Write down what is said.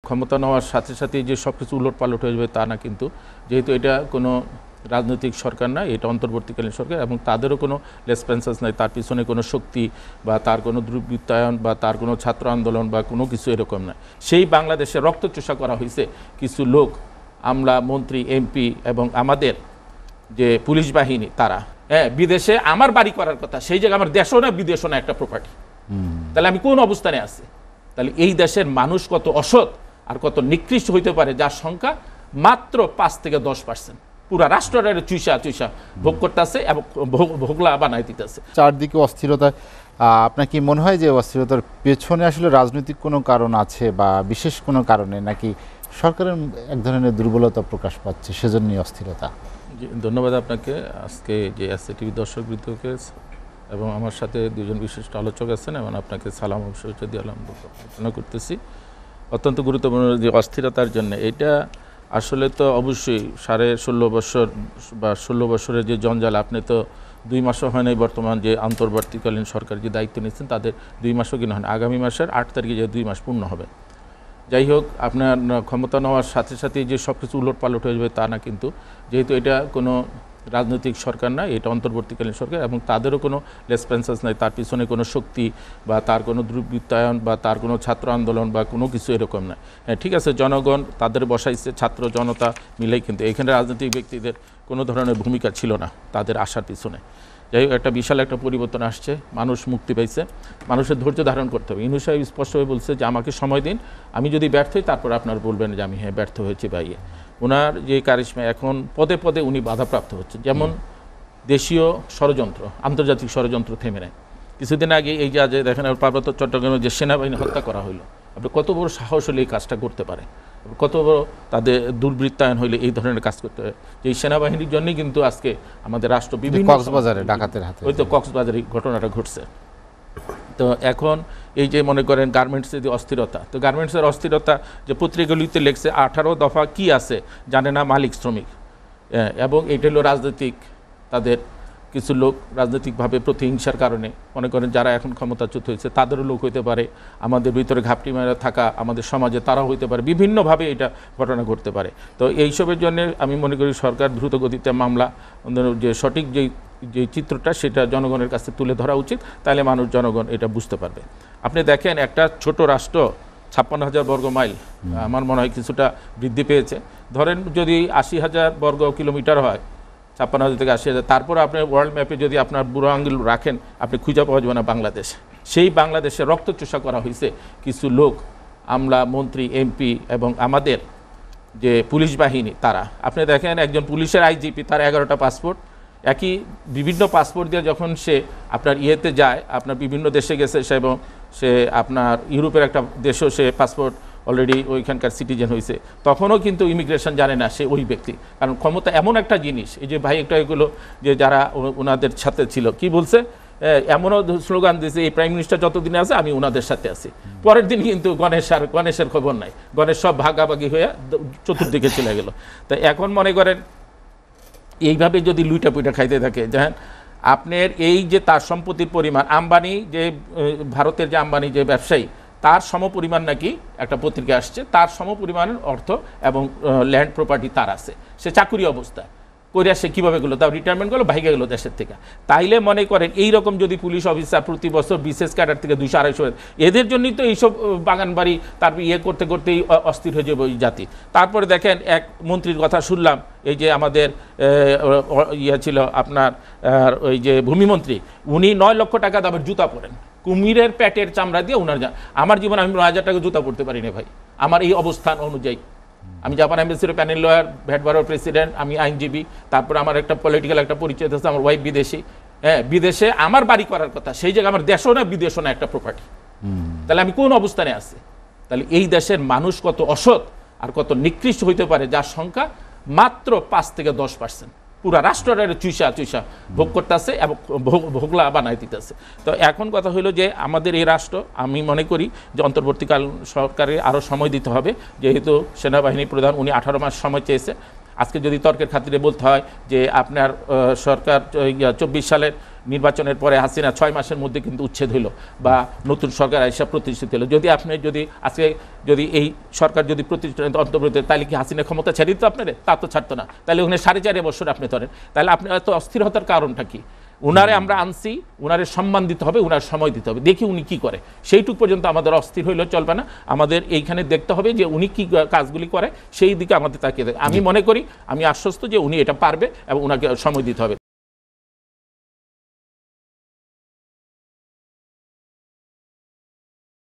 ক্ষমতা নেওয়ার সাথে সাথে যে সব কিছু উলটপালট হয়ে যাবে তা না, কিন্তু যেহেতু এটা কোনো রাজনৈতিক সরকার না, এটা অন্তর্বর্তীকালীন সরকার এবং তাদেরও কোনো রেসপন্সাস নাই, তার পিছনে কোনো শক্তি বা তার কোনো দুর্বৃত্তায়ন বা তার কোনো ছাত্র আন্দোলন বা কোনো কিছু এরকম নয়। সেই বাংলাদেশে রক্তচোষা করা হয়েছে কিছু লোক, আমলা, মন্ত্রী, এমপি এবং আমাদের যে পুলিশ বাহিনী, তারা বিদেশে আমার বাড়ি করার কথা, সেই জায়গায় আমার দেশও না বিদেশও না একটা প্রপার্টি। তাহলে আমি কোন অবস্থানে আছি? তাহলে এই দেশের মানুষ কত অসৎ আর কত নিকৃষ্ট হইতে পারে, যার সংখ্যা মাত্র 5 থেকে 10%। পুরা রাষ্ট্রের চুইসা চুইসা ভোগ করতেছে এবং ভোগলা বানাই দিতেছে। চারদিকে অস্থিরতা। আপনার কি মনে হয় যে অস্থিরতার পেছনে আসলে রাজনৈতিক কোনো কারণ আছে বা বিশেষ কোনো কারণে, নাকি সরকারের এক ধরনের দুর্বলতা প্রকাশ পাচ্ছে সেজন্যই অস্থিরতা? ধন্যবাদ আপনাকে। আজকে যে এসএটিভি দর্শকবৃন্দকে এবং আমার সাথে দুজন বিশিষ্ট আলোচক আছেন এবং আপনাকে সালাম অবশ্যই দিয়ে আলোচনা করতেছি। অত্যন্ত গুরুত্বপূর্ণ যে অস্থিরতার জন্য, এটা আসলে তো অবশ্যই 16.5 বছর বা 16 বছরের যে জঞ্জাল, আপনি তো 2 মাসও হয় নাই বর্তমান যে অন্তর্বর্তীকালীন সরকার যে দায়িত্ব নিচ্ছেন তাদের 2 মাসও কিনা হয় না, আগামী মাসের 8 তারিখে যে 2 মাস পূর্ণ হবে। যাই হোক, আপনার ক্ষমতা নেওয়ার সাথে সাথে যে সব কিছু উলটপালট হয়ে যাবে তা না, কিন্তু যেহেতু এটা কোনো রাজনৈতিক সরকার না, এটা অন্তর্বর্তীকালীন সরকার এবং তাদেরও কোনো রেসপন্সাস নাই, তার পিছনে কোনো শক্তি বা তার কোনো দুর্বৃত্তায়ন বা তার কোনো ছাত্র আন্দোলন বা কোনো কিছু এরকম নয়। হ্যাঁ, ঠিক আছে, জনগণ তাদের বসাইছে, ছাত্র জনতা মিলেই, কিন্তু এখানে রাজনৈতিক ব্যক্তিদের কোনো ধরনের ভূমিকা ছিল না তাদের আসার পিছনে। যাই হোক, একটা বিশাল একটা পরিবর্তন আসছে, মানুষ মুক্তি পাইছে, মানুষের ধৈর্য ধারণ করতে হবে। ইনু সাহেব স্পষ্টভাবে বলছে যে আমাকে সময় দিন, আমি যদি ব্যর্থ হই তারপর আপনারা বলবেন যে আমি হ্যাঁ ব্যর্থ হয়েছি বা ইয়ে। ওনার যে কারিশমা, এখন পদে পদে উনি বাধাপ্রাপ্ত হচ্ছেন। যেমন দেশীয় ষড়যন্ত্র, আন্তর্জাতিক ষড়যন্ত্র থেমে নেয়। কিছুদিন আগে এই যে দেখেন পার্বত্য চট্টগ্রামে যে সেনাবাহিনী হত্যা করা হইলো, আপনি কত বড় সাহস হলে এই কাজটা করতে পারে, কত বড় তাদের দুর্বৃত্তায়ন হইলে এই ধরনের কাজ করতে হয়। এই সেনাবাহিনীর জন্যই কিন্তু আজকে আমাদের রাষ্ট্র বিভিন্ন কক্সবাজারে ডাকাতের হাতে, ওই তো কক্সবাজারে ঘটনাটা ঘটছে। তো এখন এই যে মনে করেন গার্মেন্টসের যে অস্থিরতা, তো গার্মেন্টসের অস্থিরতা যে পত্রিকাগুলিতে লেখছে 18 দফা কি আছে জানে না মালিক শ্রমিক, এবং এটা হলো রাজনৈতিক, তাদের কিছু লোক রাজনৈতিকভাবে প্রতিহিংসার কারণে মনে করেন যারা এখন ক্ষমতাচ্যুত হয়েছে তাদেরও লোক হইতে পারে, আমাদের ভিতরে ঘাপটি মেরা থাকা আমাদের সমাজে তারাও হইতে পারে, বিভিন্নভাবে এটা ঘটনা ঘটতে পারে। তো এইসবের জন্য আমি মনে করি সরকার দ্রুত গতিতে মামলা, যে সঠিক যে চিত্রটা সেটা জনগণের কাছে তুলে ধরা উচিত, তাহলে মানুষ জনগণ এটা বুঝতে পারবে। আপনি দেখেন একটা ছোট রাষ্ট্র 56,000 বর্গ মাইল, আমার মনে হয় কিছুটা বৃদ্ধি পেয়েছে। ধরেন যদি 80,000 বর্গ কিলোমিটার হয়, 56,000 থেকে 80,000, তারপর আপনি ওয়ার্ল্ড ম্যাপে যদি আপনার বুড়ো আঙ্গুল রাখেন আপনি খুঁজে পাওয়া যাবে না বাংলাদেশ। সেই বাংলাদেশে রক্তচোষা করা হয়েছে কিছু লোক, আমলা, মন্ত্রী, এমপি এবং আমাদের যে পুলিশ বাহিনী, তারা। আপনি দেখেন একজন পুলিশের আইজিপি, তার 11টা পাসপোর্ট, একই বিভিন্ন পাসপোর্ট দিয়ে যখন সে আপনার ইয়েতে যায়, আপনার বিভিন্ন দেশে গেছে সে, এবং সে আপনার ইউরোপের একটা দেশেও সে পাসপোর্ট অলরেডি ওইখানকার সিটিজেন হয়েছে, তখনও কিন্তু ইমিগ্রেশন জানে না সে ওই ব্যক্তি। কারণ ক্ষমতা এমন একটা জিনিস, এই যে ভাই একটা এগুলো যে যারা ওনাদের সাথে ছিল কি বলছে, এমনও স্লোগান দিয়েছে এই প্রাইম মিনিস্টার যতদিন আছে আমি ওনাদের সাথে আছি। পরের দিন কিন্তু গণেশের খবর নাই, গণেশ সব ভাগাভাগি হয়ে চতুর্দিকে চলে গেল। তো এখন মনে করেন এইভাবে যদি লুইটা পুইটা খাইতে থাকে, দেখেন আপনার এই যে তার সম্পত্তির পরিমাণ, আম্বানি যে ভারতের যে আম্বানি যে ব্যবসায়ী, তার সমপরিমাণ নাকি একটা পত্রিকা আসছে, তার সমপরিমাণের অর্থ এবং ল্যান্ড প্রপার্টি তার আছে, সে চাকুরি অবস্থায় করিয়া সে কীভাবে গেলো, তাও রিটায়ারমেন্ট করলো, ভাইগে গেলো দেশের থেকে। তাইলে মনে করেন এইরকম যদি পুলিশ অফিসার প্রতি বছর বিশেষ ক্যাডার থেকে 200-250, এদের জন্যই তো এইসব বাগান বাড়ি তারপর ইয়ে করতে করতেই অস্থির হয়ে যাবে ওই জাতি। তারপরে দেখেন এক মন্ত্রীর কথা শুনলাম, এই যে আমাদের ইয়ে ছিল আপনার ওই যে ভূমিমন্ত্রী, উনি 9 লক্ষ টাকা দামের জুতা পরেন, কুমিরের পেটের চামড়া দিয়ে উনার আমার জীবনে আমি 9,000 টাকা জুতা পড়তে পারি না ভাই, আমার এই অবস্থান অনুযায়ী। আমি জাপান এম্বাসির প্যানেল লয়ার, ভ্যাট বারোর প্রেসিডেন্ট, আমি আইনজীবী, তারপর আমার একটা পলিটিক্যাল একটা পরিচয় আছে, আমার ওয়াইফ বিদেশি। হ্যাঁ, বিদেশে আমার বাড়ি করার কথা, সেই জায়গায় আমার দেশও না বিদেশও না একটা প্রপার্টি। তাহলে আমি কোন অবস্থানে আছি? তাহলে এই দেশের মানুষ কত অসৎ আর কত নিকৃষ্ট হইতে পারে, যার সংখ্যা মাত্র 5 থেকে 10%। পুরা রাষ্ট্রের চুইসা চুইসা ভোগ করতেছে এবং ভোগলা বানাই দিতেছে। তো এখন কথা হলো যে আমাদের এই রাষ্ট্র, আমি মনে করি যে অন্তর্বর্তীকাল সরকারে আরও সময় দিতে হবে, যেহেতু সেনাবাহিনী প্রধান উনি 18 মাস সময় চেয়েছে। আজকে যদি তর্কের খাতিরে বলতে হয় যে আপনার সরকার 24 সালের নির্বাচনের পরে হাসিনা 6 মাসের মধ্যে কিন্তু উচ্ছেদ হলো বা নতুন সরকার এসে প্রতিষ্ঠিত হলো। যদি আপনি যদি আজকে যদি এই সরকার যদি প্রতিষ্ঠিত অন্তর্বর্তী, তাহলে কি হাসিনা ক্ষমতা ছেড়ে দিত আপনারে? তা তো ছাড়তো না। তাহলে ওখানে 4.5 বছর আপনি ধরেন, তাহলে আপনি এত অস্থিরতার কারণটা কি? উনারে আমরা আনছি, উনারে সম্মান দিতে হবে, উনার সময় দিতে হবে, দেখি উনি কি করে। সেইটুক পর্যন্ত আমাদের অস্থির হইলেও চলবে না, আমাদের এইখানে দেখতে হবে যে উনি কি কাজগুলি করে, সেই দিকে আমাদের তাকিয়ে দেখে। আমি মনে করি, আমি আশ্বস্ত যে উনি এটা পারবে এবং উনাকে সময় দিতে হবে।